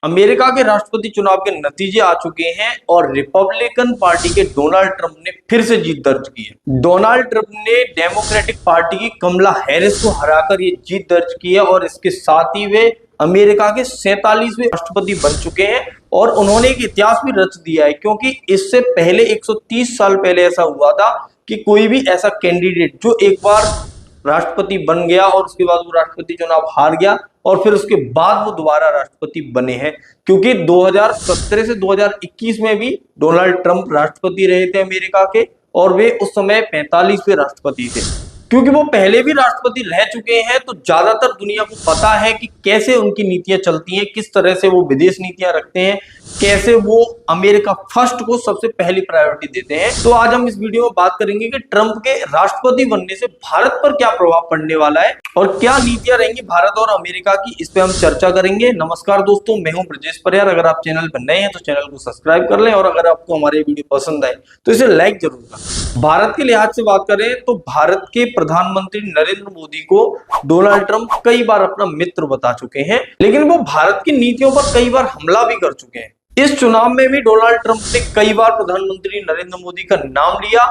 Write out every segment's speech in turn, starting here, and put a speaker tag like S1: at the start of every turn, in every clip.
S1: America के राष्ट्रपति चुनाव के नतीजे आ चुके हैं और रिपब्लिकन पार्टी के डोनाल्ड ट्रंप ने फिर से जीत दर्ज की है। डोनाल्ड ट्रंप ने डेमोक्रेटिक पार्टी की कमला हैरिस को हराकर ये जीत दर्ज की है और इसके साथ ही वे अमेरिका के 47वें राष्ट्रपति बन चुके हैं और उन्होंने एक इतिहास भी रच दिया है, क्योंकि इससे पहले 130 साल पहले ऐसा हुआ था कि कोई भी ऐसा कैंडिडेट जो एक बार राष्ट्रपति बन गया और उसके बाद वो राष्ट्रपति चुनाव हार गया और फिर उसके बाद वो दोबारा राष्ट्रपति बने हैं। क्योंकि 2017 से 2021 में भी डोनाल्ड ट्रंप राष्ट्रपति रहे थे अमेरिका के और वे उस समय 45वें राष्ट्रपति थे। क्योंकि वो पहले भी राष्ट्रपति रह चुके हैं तो ज्यादातर दुनिया को पता है कि कैसे उनकी नीतियां चलती हैं, किस तरह से वो विदेश नीतियां रखते हैं, कैसे वो अमेरिका फर्स्ट को सबसे पहली प्रायोरिटी देते हैं। तो आज हम इस वीडियो में बात करेंगे कि ट्रंप के राष्ट्रपति बनने से भारत पर क्या प्रभाव पड़ने वाला है और क्या नीतियां रहेंगी भारत और अमेरिका की, इस पे हम चर्चा करेंगे। नमस्कार दोस्तों, मैं हूं ब्रजेश परियार। अगर आप चैनल पर नए हैं तो चैनल को सब्सक्राइब कर लें और अगर आपको हमारे वीडियो पसंद आए तो इसे लाइक जरूर करें। भारत के लिहाज से बात करें तो भारत के प्रधानमंत्री नरेंद्र मोदी को डोनाल्ड ट्रंप कई बार अपना मित्र बता चुके हैं, लेकिन वो भारत की नीतियों पर कई बार हमला भी कर चुके हैं। इस चुनाव में भी डोनाल्ड ट्रंप ने कई बार प्रधानमंत्री नरेंद्र मोदी का नाम लिया,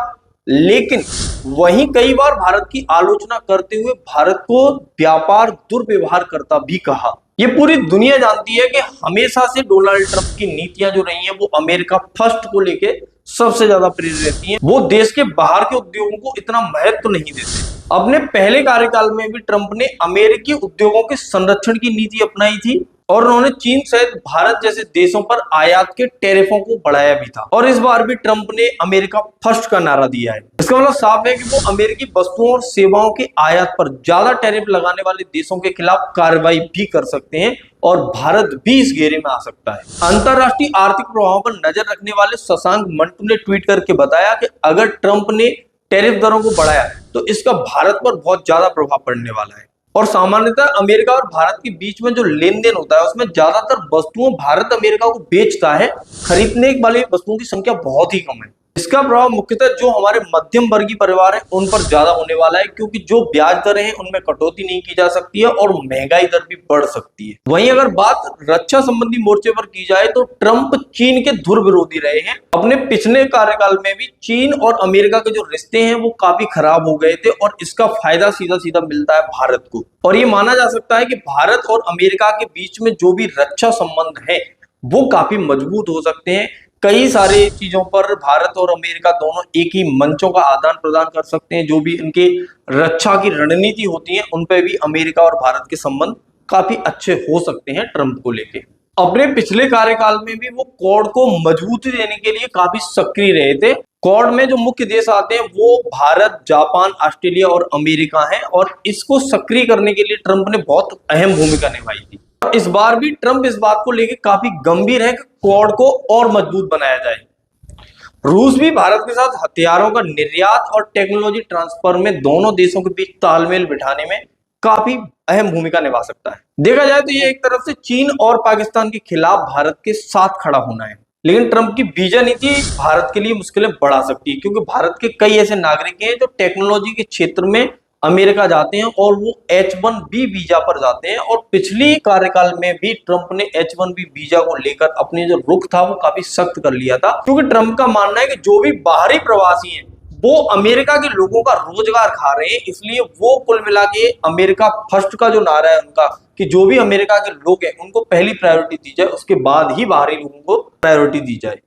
S1: लेकिन वहीं कई बार भारत की आलोचना करते हुए भारत को व्यापार दुर्व्यवहार करता भी कहा। ये पूरी दुनिया जानती है कि हमेशा से डोनाल्ड ट्रंप की नीतियां जो रही हैं वो अमेरिका फर्स्ट को लेके सबसे ज्यादा प्रेरित रहती हैं। वो देश के बाहर के उद्योगों को इतना महत्व नहीं देते। अपने पहले कार्यकाल में भी ट्रंप ने अमेरिकी उद्योगों के संरक्षण की नीति अपनाई थी और उन्होंने चीन सहित भारत जैसे देशों पर आयात के टैरिफों को बढ़ाया भी था। और इस बार भी ट्रंप ने अमेरिका फर्स्ट का नारा दिया है। इसका मतलब साफ है कि वो अमेरिकी वस्तुओं और सेवाओं के आयात पर ज्यादा टैरिफ लगाने वाले देशों के खिलाफ कार्रवाई भी कर सकते हैं और भारत भी इस घेरे में आ सकता है। अंतरराष्ट्रीय आर्थिक प्रभावों पर नजर रखने वाले शशांक मंटू ने ट्वीट करके बताया कि अगर ट्रंप ने टैरिफ दरों को बढ़ाया तो इसका भारत पर बहुत ज्यादा प्रभाव पड़ने वाला है। और सामान्यतः अमेरिका और भारत के बीच में जो लेन देन होता है उसमें ज्यादातर वस्तुओं भारत अमेरिका को बेचता है, खरीदने वाली वस्तुओं की संख्या बहुत ही कम है। इसका प्रभाव मुख्यतः जो हमारे मध्यम वर्गीय परिवार है उन पर ज्यादा होने वाला है, क्योंकि जो ब्याज दरें हैं उनमें कटौती नहीं की जा सकती है और महंगाई दर भी बढ़ सकती है। वहीं अगर बात रक्षा संबंधी मोर्चे पर की जाए तो ट्रंप चीन के धुर विरोधी रहे हैं। अपने पिछले कार्यकाल में भी चीन और अमेरिका के जो रिश्ते हैं वो काफी खराब हो गए थे और इसका फायदा सीधा सीधा मिलता है भारत को। और ये माना जा सकता है कि भारत और अमेरिका के बीच में जो भी रक्षा संबंध है वो काफी मजबूत हो सकते हैं। कई सारी चीजों पर भारत और अमेरिका दोनों एक ही मंचों का आदान प्रदान कर सकते हैं। जो भी इनके रक्षा की रणनीति होती है उन पे भी अमेरिका और भारत के संबंध काफी अच्छे हो सकते हैं ट्रंप को लेके। अपने पिछले कार्यकाल में भी वो क्वाड को मजबूती देने के लिए काफी सक्रिय रहे थे। क्वाड में जो मुख्य देश आते हैं वो भारत, जापान, ऑस्ट्रेलिया और अमेरिका है और इसको सक्रिय करने के लिए ट्रंप ने बहुत अहम भूमिका निभाई थी। इस बार भी ट्रंप इस बात को लेकर काफी गंभीर है कि क्वाड को और मजबूत बनाया जाए। रूस भी भारत के साथ हथियारों का निर्यात और टेक्नोलॉजी ट्रांसफर में दोनों देशों के बीच तालमेल बिठाने में काफी अहम भूमिका निभा सकता है। देखा जाए तो ये एक तरफ से चीन और पाकिस्तान के खिलाफ भारत के साथ खड़ा होना है, लेकिन ट्रंप की वीजा नीति भारत के लिए मुश्किलें बढ़ा सकती है, क्योंकि भारत के कई ऐसे नागरिक हैं जो टेक्नोलॉजी के क्षेत्र में अमेरिका जाते हैं और वो H1B वीजा पर जाते हैं। और पिछली कार्यकाल में भी ट्रंप ने H1B वीजा को लेकर अपने जो रुख था वो काफी सख्त कर लिया था, क्योंकि ट्रंप का मानना है कि जो भी बाहरी प्रवासी हैं वो अमेरिका के लोगों का रोजगार खा रहे हैं। इसलिए वो कुल मिला के अमेरिका फर्स्ट का जो नारा है उनका, कि जो भी अमेरिका के लोग हैं उनको पहली प्रायोरिटी दी जाए, उसके बाद ही बाहरी लोगों को प्रायोरिटी दी जाए।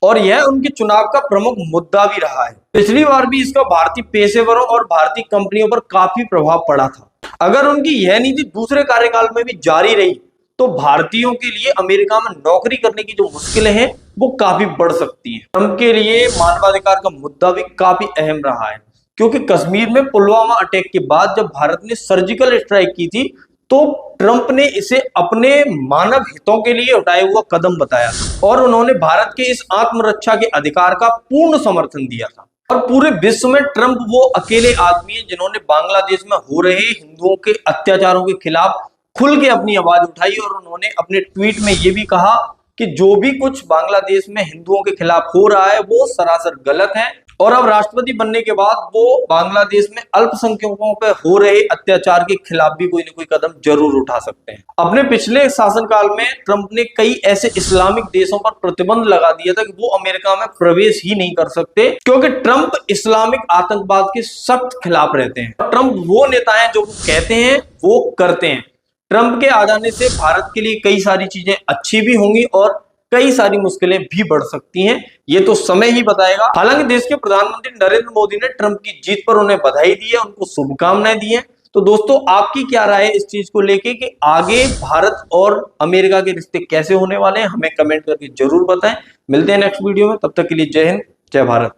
S1: और यह उनके चुनाव का प्रमुख मुद्दा भी रहा है। पिछली बार भी इसका भारतीय पेशेवरों और भारतीय कंपनियों पर काफी प्रभाव पड़ा था। अगर उनकी यह नीति दूसरे कार्यकाल में भी जारी रही तो भारतीयों के लिए अमेरिका में नौकरी करने की जो मुश्किलें हैं वो काफी बढ़ सकती हैं। ट्रंप के लिए मानवाधिकार का मुद्दा भी काफी अहम रहा है, क्योंकि कश्मीर में पुलवामा अटैक के बाद जब भारत ने सर्जिकल स्ट्राइक की थी तो ट्रंप ने इसे अपने मानव हितों के लिए उठाया हुआ कदम बताया और उन्होंने भारत के इस आत्मरक्षा के अधिकार का पूर्ण समर्थन दिया था। और पूरे विश्व में ट्रंप वो अकेले आदमी है जिन्होंने बांग्लादेश में हो रहे हिंदुओं के अत्याचारों के खिलाफ खुल के अपनी आवाज उठाई और उन्होंने अपने ट्वीट में ये भी कहा कि जो भी कुछ बांग्लादेश में हिंदुओं के खिलाफ हो रहा है वो सरासर गलत है और अब राष्ट्रपति बनने के बाद वो बांग्लादेश में अल्पसंख्यकों पर हो रहे अत्याचार के खिलाफ भी कोई ना कोई कदम जरूर उठा सकते हैं। अपने पिछले शासनकाल में ट्रंप ने कई ऐसे इस्लामिक देशों पर प्रतिबंध लगा दिया था कि वो अमेरिका में प्रवेश ही नहीं कर सकते, क्योंकि ट्रंप इस्लामिक आतंकवाद के सख्त खिलाफ रहते हैं। ट्रंप वो नेता हैं जो कहते हैं वो करते हैं। ट्रंप के आ जाने से भारत के लिए कई सारी चीजें अच्छी भी होंगी और कई सारी मुश्किलें भी बढ़ सकती हैं, ये तो समय ही बताएगा। हालांकि देश के प्रधानमंत्री नरेंद्र मोदी ने ट्रंप की जीत पर उन्हें बधाई दी है, उनको शुभकामनाएं दी हैं। तो दोस्तों, आपकी क्या राय है इस चीज को लेके कि आगे भारत और अमेरिका के रिश्ते कैसे होने वाले हैं? हमें कमेंट करके जरूर बताएं। मिलते हैं नेक्स्ट वीडियो में, तब तक के लिए जय हिंद, जय भारत।